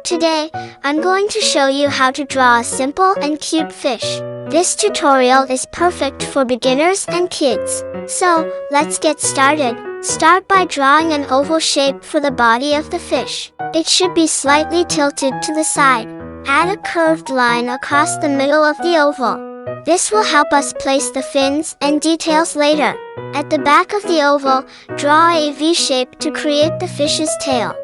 Today, I'm going to show you how to draw a simple and cute fish. This tutorial is perfect for beginners and kids. So, let's get started. Start by drawing an oval shape for the body of the fish. It should be slightly tilted to the side. Add a curved line across the middle of the oval. This will help us place the fins and details later. At the back of the oval, draw a V shape to create the fish's tail.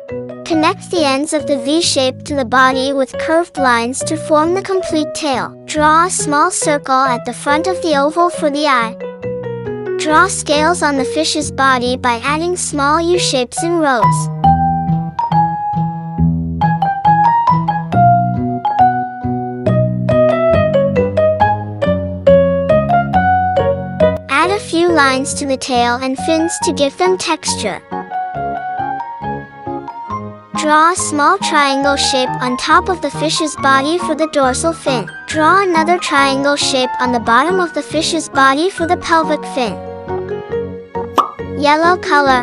Connect the ends of the V shape to the body with curved lines to form the complete tail. Draw a small circle at the front of the oval for the eye. Draw scales on the fish's body by adding small U shapes in rows. Add a few lines to the tail and fins to give them texture. Draw a small triangle shape on top of the fish's body for the dorsal fin. Draw another triangle shape on the bottom of the fish's body for the pelvic fin. Yellow color.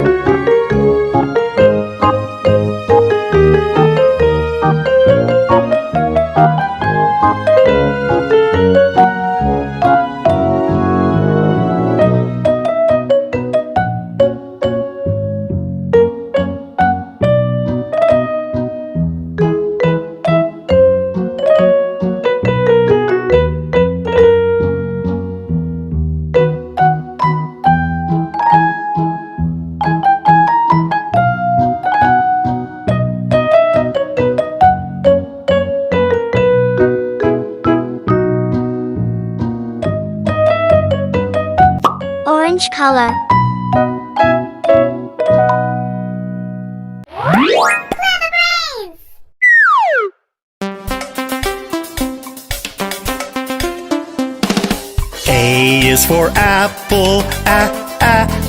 Orange color. A is for apple,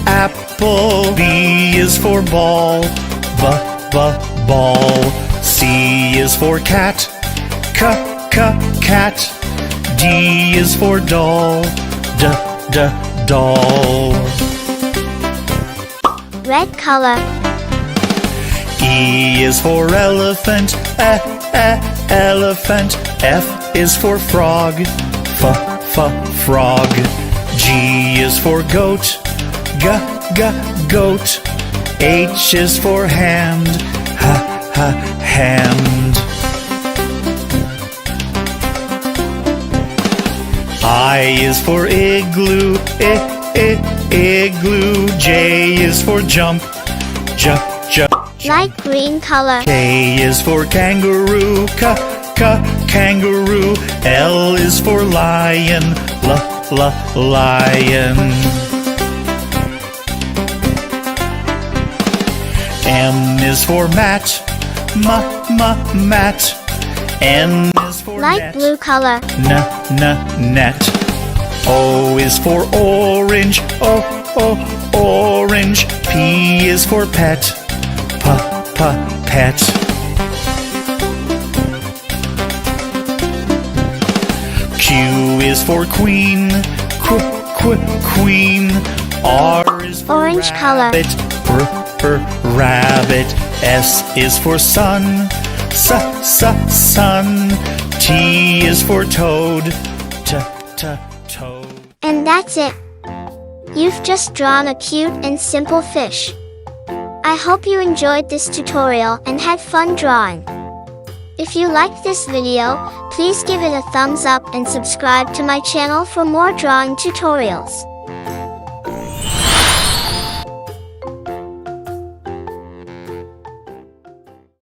apple. B is for ball, ball. C is for cat, cat. D is for doll, doll. Red color. E is for elephant, elephant. F is for frog, frog. G is for goat, goat. H is for hand, hand. I is for igloo, igloo. J is for jump, jump. Light green color. K is for kangaroo, kangaroo. L is for lion, lion. M is for mat, mat. N is for light net, blue color. net. O is for orange, orange. P is for pet, pet. Q is for queen, queen. R is for orange rabbit, rabbit. S is for sun, sun. T is for toad, toad. And that's it. You've just drawn a cute and simple fish. I hope you enjoyed this tutorial and had fun drawing. If you liked this video, please give it a thumbs up and subscribe to my channel for more drawing tutorials.